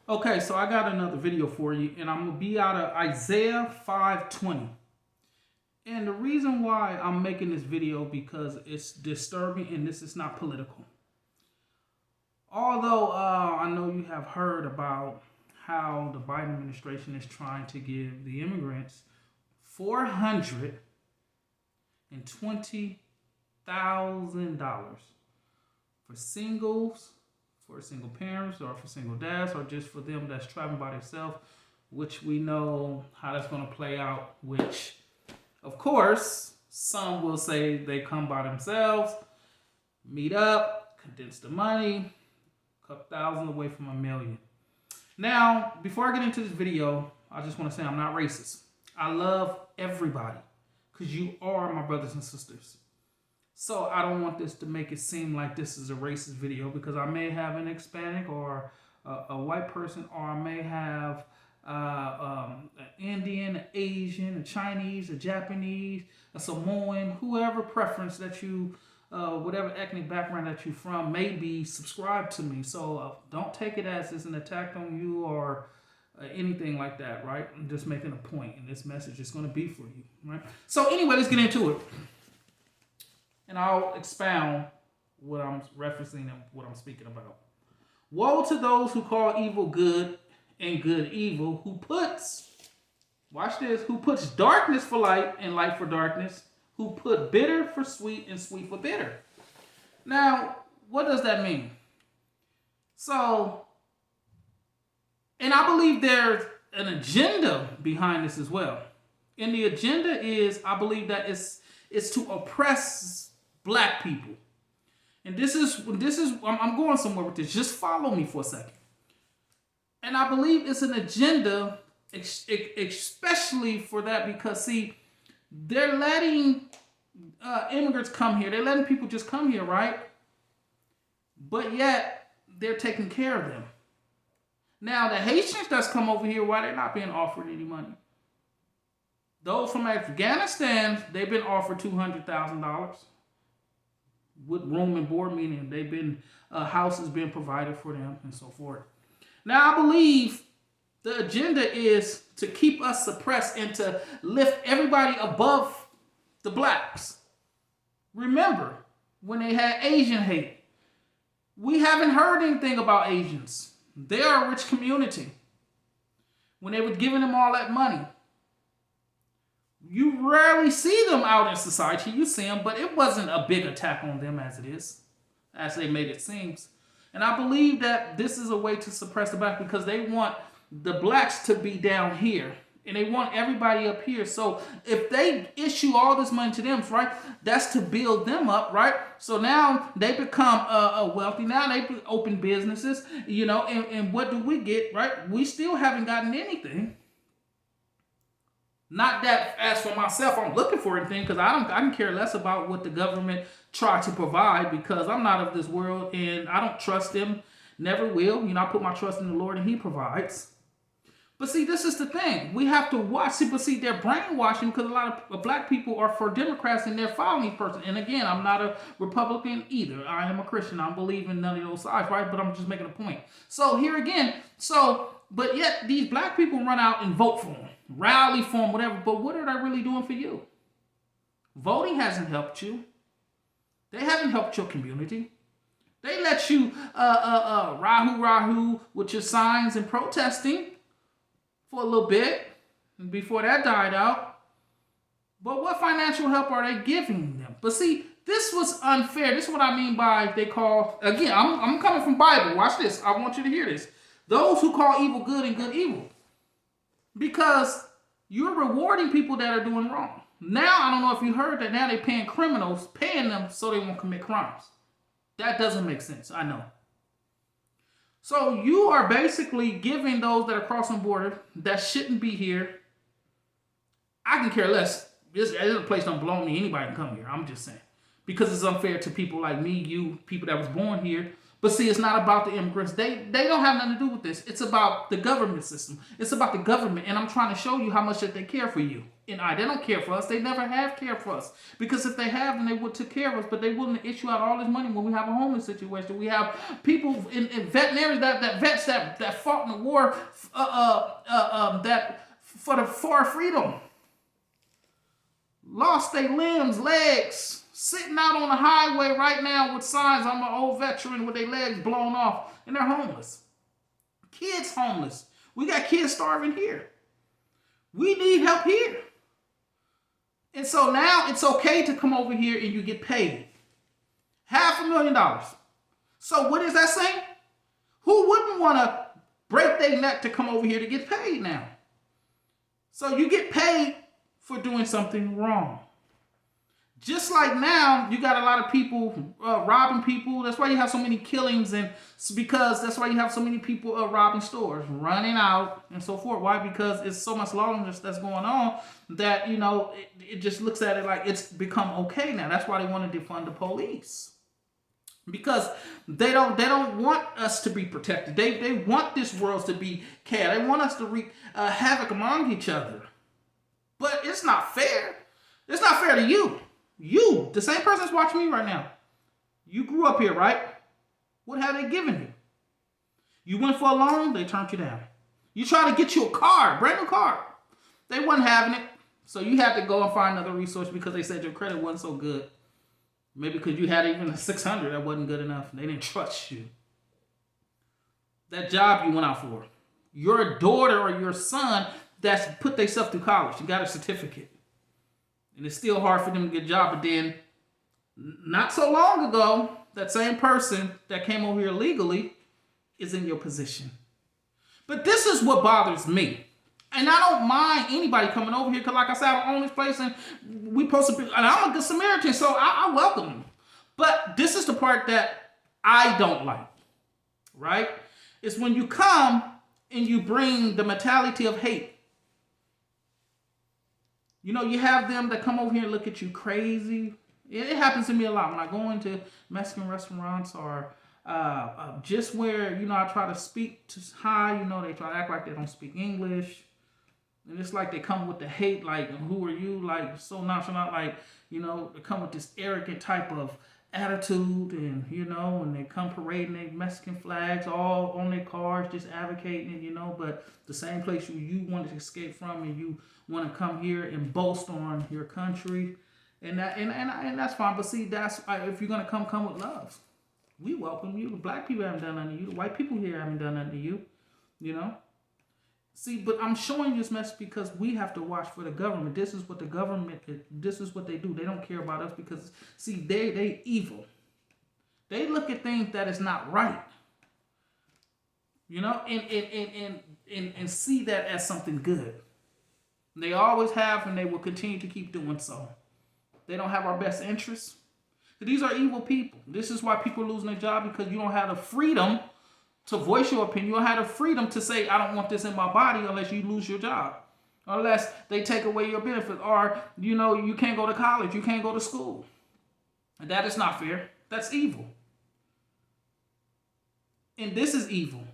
Okay, so I got another video for you, and I'm gonna be out of Isaiah 5:20. And the reason why I'm making this video because it's disturbing, and this is not political. Although I know you have heard about how the Biden administration is trying to give the immigrants $420,000 for singles, for single parents, or for single dads, or just for them that's traveling by themselves, which we know how that's going to play out. Which, of course, some will say they come by themselves, meet up, condense the money, a couple thousand away from $1 million. Now, before I get into this video, I just want to say I'm not racist. I love everybody because you are my brothers and sisters. So I don't want this to make it seem like this is a racist video, because I may have an Hispanic or a white person, or I may have an Indian, an Asian, a Chinese, a Japanese, a Samoan, whoever preference that you, whatever ethnic background that you're from, may be subscribed to me. So don't take it as it's an attack on you or anything like that, right? I'm just making a point, and this message is going to be for you, right? So anyway, let's get into it. And I'll expound what I'm referencing and what I'm speaking about. Woe to those who call evil good and good evil, who puts, watch this, who puts darkness for light and light for darkness, who put bitter for sweet and sweet for bitter. Now, what does that mean? So, and I believe there's an agenda behind this as well. And the agenda is, I believe that it's to oppress black people. And this is I'm going somewhere with this. Just follow me for a second. And I believe it's an agenda, especially for that, because see, they're letting immigrants come here. They're letting people just come here, right? But yet they're taking care of them. Now the Haitians that's come over here, why they're not being offered any money? Those from Afghanistan, they've been offered $200,000 with room and board, meaning they've been houses being provided for them and so forth. Now I believe the agenda is to keep us suppressed and to lift everybody above the blacks. Remember when they had Asian hate? We haven't heard anything about Asians. They are a rich community. When they were giving them all that money, you rarely see them out in society. You see them, but it wasn't a big attack on them as it is, as they made it seem. And I believe that this is a way to suppress the black, because they want the blacks to be down here and they want everybody up here. So if they issue all this money to them, right, that's to build them up, right? So now they become wealthy. Now they open businesses, and what do we get, right? We still haven't gotten anything. Not that, as for myself, I'm looking for anything, because I can care less about what the government try to provide, because I'm not of this world and I don't trust them, never will. I put my trust in the Lord and He provides. But see, this is the thing. We have to watch. But see, they're brainwashing, because a lot of black people are for Democrats and they're following each person. And again, I'm not a Republican either. I am a Christian. I don't believe in none of those sides, right? But I'm just making a point. So here again, but yet these black people run out and vote for them, rally for them, whatever. But what are they really doing for you? Voting hasn't helped you. They haven't helped your community. They let you rahu with your signs and protesting for a little bit before that died out. But what financial help are they giving them? But see, this was unfair. This is what I mean by they call, again, I'm coming from Bible. Watch this. I want you to hear this. Those who call evil good and good evil. Because you're rewarding people that are doing wrong. Now, I don't know if you heard that now they're paying criminals, paying them so they won't commit crimes. That doesn't make sense. I know. So you are basically giving those that are crossing border that shouldn't be here. I can care less. This place don't belong to me. Anybody can come here. I'm just saying. Because it's unfair to people like me, you, people that was born here. But see, it's not about the immigrants. They don't have nothing to do with this. It's about the government system. It's about the government. And I'm trying to show you how much that they care for you. and I. They don't care for us. They never have cared for us. Because if they have, then they would take care of us. But they wouldn't issue out all this money when we have a homeless situation. We have people in veterinarians that vets that fought in the war that for the for freedom, lost their limbs, legs, sitting out on the highway right now with signs, I'm an old veteran with their legs blown off, and they're homeless. Kids homeless. We got kids starving here. We need help here. And so now it's okay to come over here and you get paid $500,000. So what is that saying? Who wouldn't want to break their neck to come over here to get paid now? So you get paid for doing something wrong. Just like now, you got a lot of people robbing people. That's why you have so many killings, and because that's why you have so many people robbing stores, running out, and so forth. Why? Because it's so much lawlessness that's going on that, you know, it just looks at it like it's become okay now. That's why they want to defund the police, because they don't want us to be protected. They want this world to be chaos. They want us to wreak havoc among each other. But it's not fair. It's not fair to you. You, the same person that's watching me right now, you grew up here, right? What have they given you? You went for a loan, they turned you down. You tried to get you a car, brand new car. They wasn't having it. So you had to go and find another resource because they said your credit wasn't so good. Maybe because you had even a 600 that wasn't good enough. They didn't trust you. That job you went out for. Your daughter or your son that's put themselves through college. You got a certificate. And it's still hard for them to get a job. But then, not so long ago, that same person that came over here illegally is in your position. But this is what bothers me. And I don't mind anybody coming over here because, like I said, I don't own this place. And we supposed to be, and I'm a good Samaritan, so I welcome them. But this is the part that I don't like, right? It's when you come and you bring the mentality of hate. You know, you have them that come over here and look at you crazy. It happens to me a lot when I go into Mexican restaurants or just where, you know, I try to speak to high, you know, they try to act like they don't speak English. And it's like they come with the hate, like, who are you? Like, so nonchalant, like, you know, they come with this arrogant type of attitude and, you know, and they come parading their Mexican flags all on their cars, just advocating it, you know, but the same place you want to escape from and you want to come here and boast on your country, and that's fine. But see, that's if you're gonna come with love. We welcome you. The black people haven't done nothing to you. The white people here haven't done nothing to you. You know. See, but I'm showing you this message because we have to watch for the government. This is what the government. This is what they do. They don't care about us because see, they evil. They look at things that is not right. You know, and see that as something good. They always have, and they will continue to keep doing so. They don't have our best interests. These are evil people. This is why people are losing their job, because you don't have the freedom to voice your opinion. You don't have the freedom to say, I don't want this in my body, unless you lose your job. Unless they take away your benefits. Or, you know, you can't go to college. You can't go to school. And that is not fair. That's evil. And this is evil.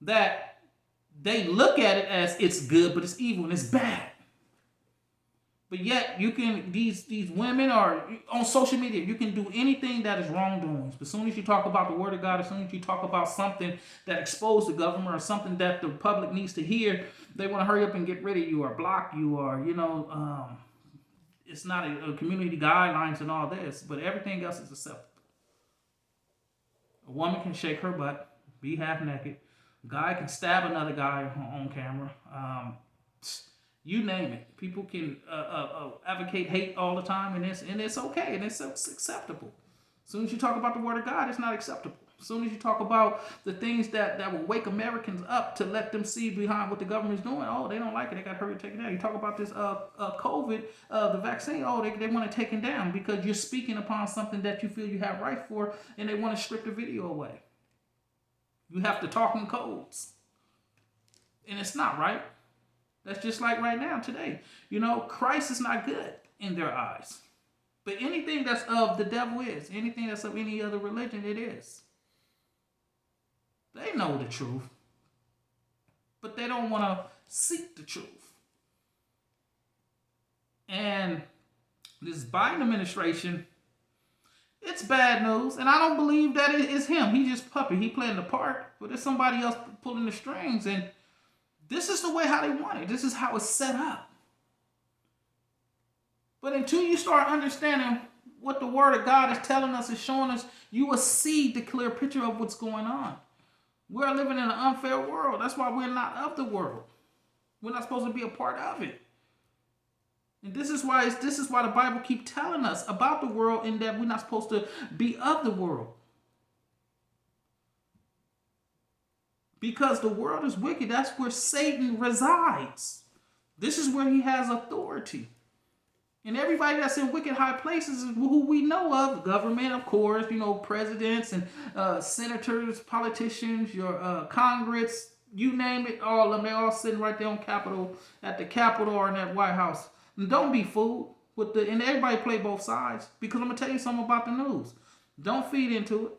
That they look at it as it's good, but it's evil and it's bad. But yet you can, these women are on social media, you can do anything that is wrongdoings. But as soon as you talk about the word of God, as soon as you talk about something that exposes the government or something that the public needs to hear, they want to hurry up and get rid of you or block you or, you know, it's not a community guidelines and all this, but everything else is acceptable. A woman can shake her butt, be half naked. Guy can stab another guy on camera. You name it. People can advocate hate all the time, and it's okay, and it's acceptable. As soon as you talk about the word of God, it's not acceptable. As soon as you talk about the things that will wake Americans up to let them see behind what the government is doing, oh, they don't like it. They got to hurry take it down. You talk about this COVID, the vaccine, oh, they want to take it down because you're speaking upon something that you feel you have right for, and they want to strip the video away. You have to talk in codes. And it's not right. That's just like right now, today. You know, Christ is not good in their eyes. But anything that's of the devil is. Anything that's of any other religion, it is. They know the truth. But they don't want to seek the truth. And this Biden administration, it's bad news. And I don't believe that it is him. He's just puppet. He playing the part. But there's somebody else pulling the strings. And this is the way how they want it. This is how it's set up. But until you start understanding what the word of God is telling us, is showing us, you will see the clear picture of what's going on. We're living in an unfair world. That's why we're not of the world. We're not supposed to be a part of it. And this is why the Bible keeps telling us about the world, and that we're not supposed to be of the world. Because the world is wicked. That's where Satan resides. This is where he has authority. And everybody that's in wicked high places is who we know of. Government, of course, presidents and senators, politicians, your Congress, you name it, all of them. They're all sitting right there at the Capitol or in that White House. And don't be fooled and everybody play both sides, because I'm gonna tell you something about the news. Don't feed into it.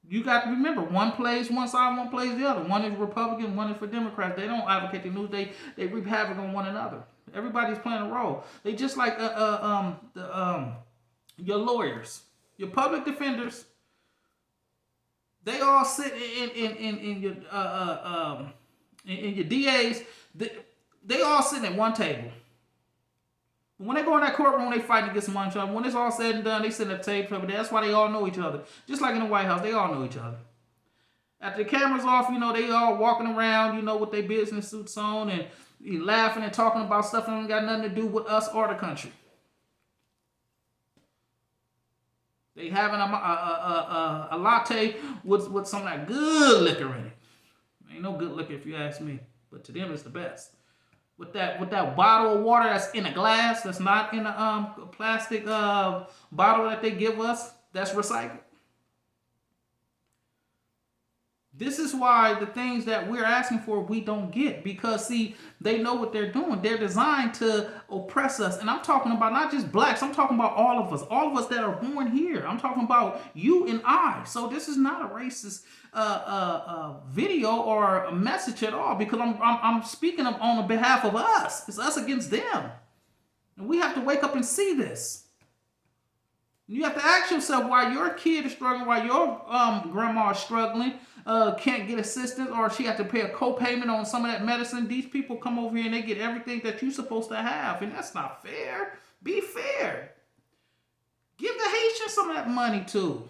You got to remember, one plays one side, one plays the other. One is Republican, one is for Democrats. They don't advocate the news. They reap havoc on one another. Everybody's playing a role. They just like your lawyers, your public defenders. They all sit in your DAs. They all sitting at one table. When they go in that courtroom, they fighting against one another. When it's all said and done, they sit at the table. That's why they all know each other. Just like in the White House, they all know each other. After the camera's off, they all walking around, with their business suits on and laughing and talking about stuff that ain't got nothing to do with us or the country. They having a latte with some of that good liquor in it. Ain't no good liquor if you ask me, but to them it's the best. With that bottle of water that's in a glass, that's not in a plastic bottle that they give us, that's recycled. This is why the things that we're asking for, we don't get. Because, see, they know what they're doing. They're designed to oppress us. And I'm talking about not just blacks. I'm talking about all of us. All of us that are born here. I'm talking about you and I. So this is not a racist video or a message at all. Because I'm speaking on behalf of us. It's us against them. And we have to wake up and see this. You have to ask yourself why your kid is struggling, why your grandma is struggling, can't get assistance, or she has to pay a co-payment on some of that medicine. These people come over here and they get everything that you're supposed to have, and that's not fair. Be fair. Give the Haitians some of that money too.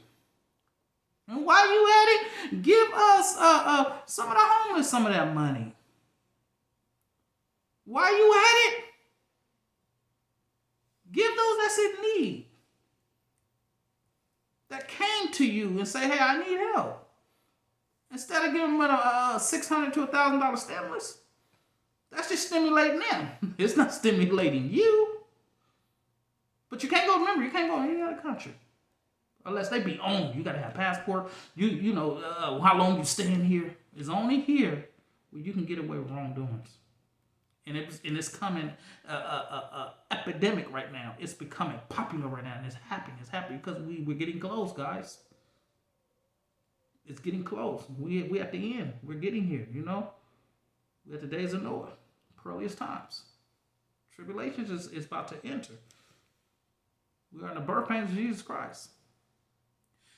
And while you at it, give us some of the homeless some of that money. While you at it, give those that's in need, that came to you and say, hey, I need help. Instead of giving them a $600 to $1,000 stimulus, that's just stimulating them. It's not stimulating you. But you can't go in any other country. Unless they be owned. You got to have a passport. You know how long you staying here. It's only here where you can get away with wrongdoings. And it's coming epidemic right now. It's becoming popular right now, and it's happening. It's happening because we're getting close, guys. It's getting close. We at the end. We're getting here. We're at the days of Noah, perilous times. Tribulations is about to enter. We are in the birth pains of Jesus Christ.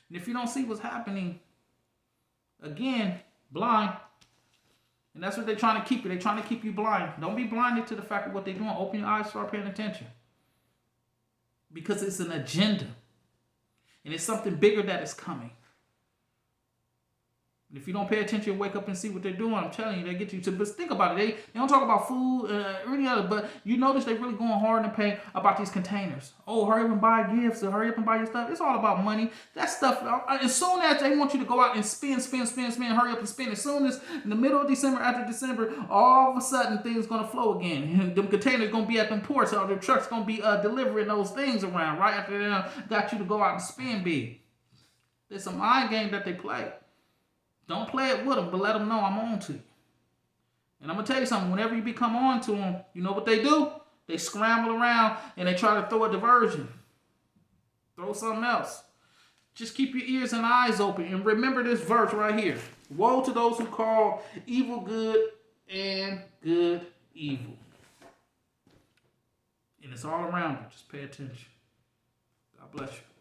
And if you don't see what's happening, again, blind. And that's what they're trying to keep you. They're trying to keep you blind. Don't be blinded to the fact of what they're doing. Open your eyes, start paying attention. Because it's an agenda. And it's something bigger that is coming. And if you don't pay attention, wake up and see what they're doing. I'm telling you, they get you to. But think about it. They don't talk about food or any other. But you notice they're really going hard and pay about these containers. Oh, hurry up and buy gifts. Or hurry up and buy your stuff. It's all about money. That stuff. As soon as they want you to go out and spend, hurry up and spend. As soon as in the middle of December, after December, all of a sudden things going to flow again. And them containers going to be at them ports. Or the trucks going to be delivering those things around right after they got you to go out and spend big. There's some mind game that they play. Don't play it with them, but let them know I'm on to you. And I'm going to tell you something. Whenever you become on to them, you know what they do? They scramble around and they try to throw a diversion. Throw something else. Just keep your ears and eyes open. And remember this verse right here. Woe to those who call evil good and good evil. And And it's all around you. Just pay attention. God bless you.